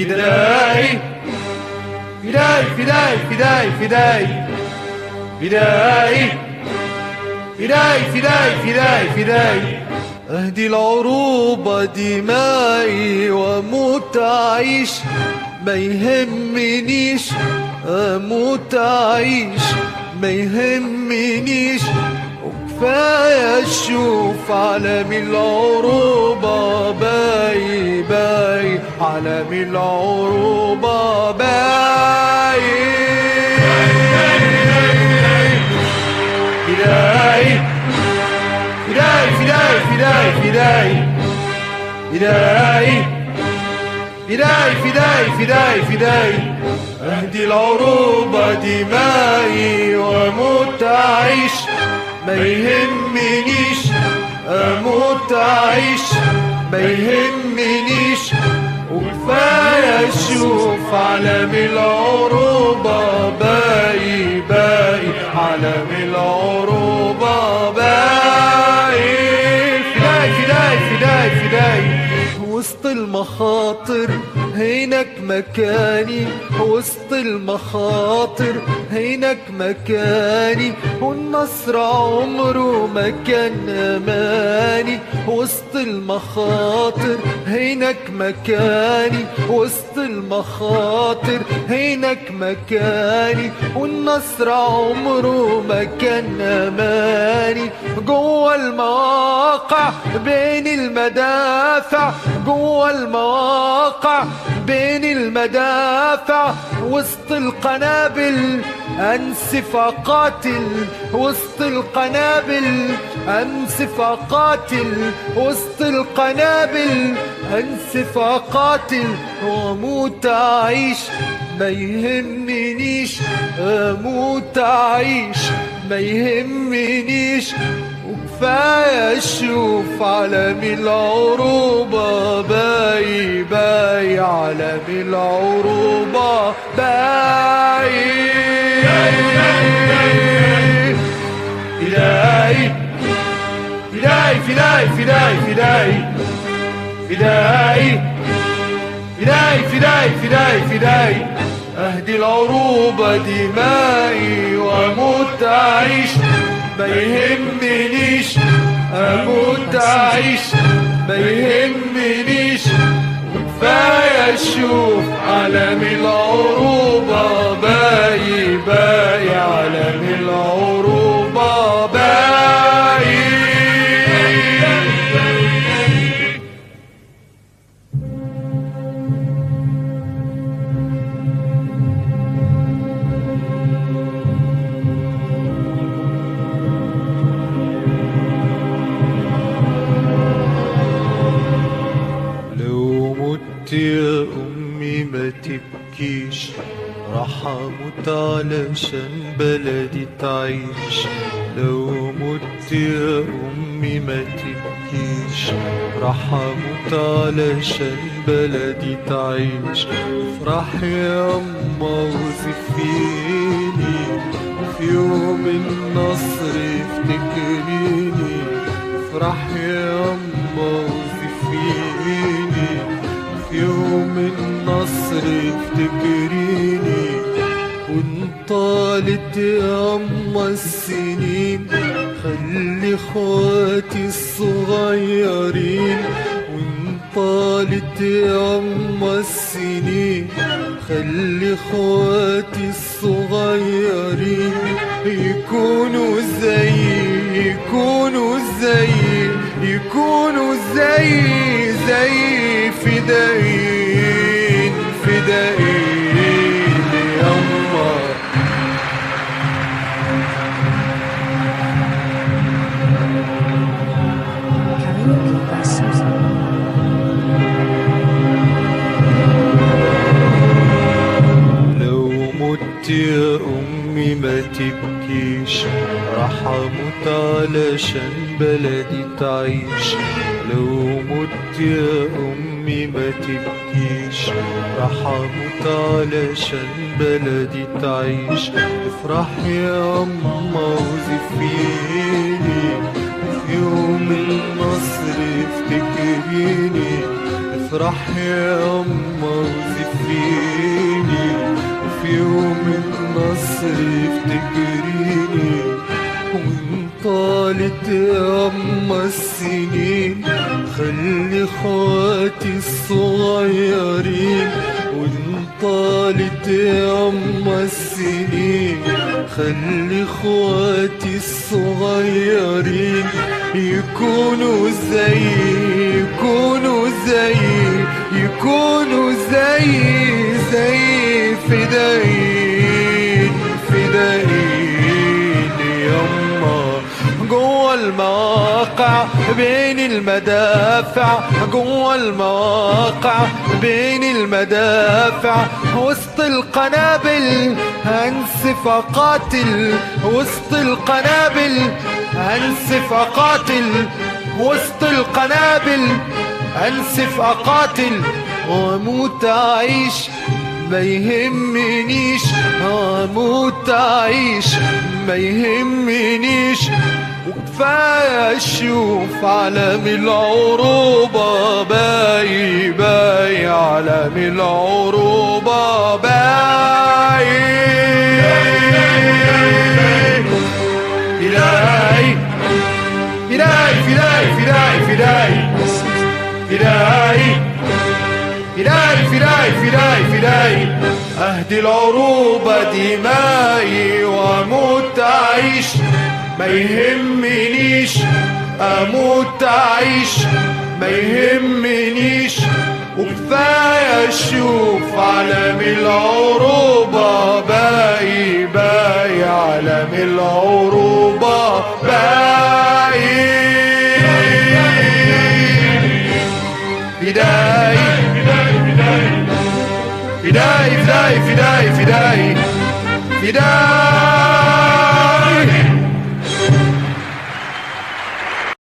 فداي فداي فداي فداي فداي فداي فداي فداي فداي فداي أهدي العروبة دمائي وأموت أعيش، ما يهمنيش أموت أعيش، ما يهمنيش. وكفاية أشوف عالم العروبة باي باي، عالم العروبة باي. فداي فداي فداي فداي فداي فداي فداي فداي فداي فداي أهدي العروبة دمائي وأموت أعيش، ما يهمنيش أموت أعيش، ما يهمنيش. وكفاية أشوف عالم العروبة باي باي، عالم العروبة باي. فداي فداي فداي فداي وسط المخاطر هينك مكاني، وسط المخاطر هينك مكاني. والنصر عمره ما كان أماني، وسط المخاطر هينك مكاني، وسط المخاطر هينك مكاني. والنصر عمره ما كان أماني. جوه المواقع بين المدافع، جوه المواقع بين المدافع، وسط القنابل أنسف أقاتل، وسط القنابل أنسف أقاتل، وسط القنابل أنسف أقاتل. وأموت أعيش ما يهمنيش، أموت أعيش ما يهمنيش. وكفاية أشوف عالم العروبة باي باي، عالم العروبة باي. فداي فداي فداي فداي فداي فداي فداي فداي فداي فداي أهدي العروبة دمائي وأموت أعيش، ما يهمنيش أموت أعيش، ما يهمنيش. وكفاية أشوف عالم العروبة باي باي، عالم العروبة باي. يا أمي ما تبكيش، راح أموت علشان بلدي تعيش. لو مت يا أمي ما تبكيش، راح أموت علشان بلدي تعيش. افرح يا أما وزفيني، في يوم النصر افتكريني. افرح يا أما وزفيني، في يوم النصر افتكريني. وانطالت يا أما السنين، خلي اخواتي الصغيرين. وانطالت يا أما السنين، خلي اخواتي الصغيرين يكونوا زي، يكونوا زي، يكونوا زي فدائين، فدائين يما. لو مت يا أمي ما تبكيش، راح أموت علشان بلدي تعيش. لو مت يا أمي ما تبكيش، راح أموت علشان بلدي تعيش. افرح يا أما وزفيني، في يوم النصر افتكريني. افرح يا أما وزفيني، وفي يوم النصر افتكريني، وإن طالت يا أما السنين خلي اخواتي الصغيرين، وإن طالت يا أما السنين خلي اخواتي الصغيرين يكونوا زي يكونوا زي يكونوا زي فدايين فدايين يما. جوا المواقع بين المدافع، جوا المواقع بين المدافع، وسط القنابل هنسف اقاتل، وسط القنابل هنسف اقاتل، وسط القنابل هنسف اقاتل، واموت اعيش ما يهمنيش، اموت اعيش ما يهمنيش. وكفاية اشوف علم العروبة باي باي، علم العروبة باي. فداي فداي فداي فداي فداي فداي فداي فداي فداي، اهدي العروبة دمائي واموت اعيش ما يهمنيش، اموت اعيش ما يهمنيش. وكفاية اشوف علم العروبة باي باي، علم العروبة باي. فداي فداي فداي فداي فداي فداي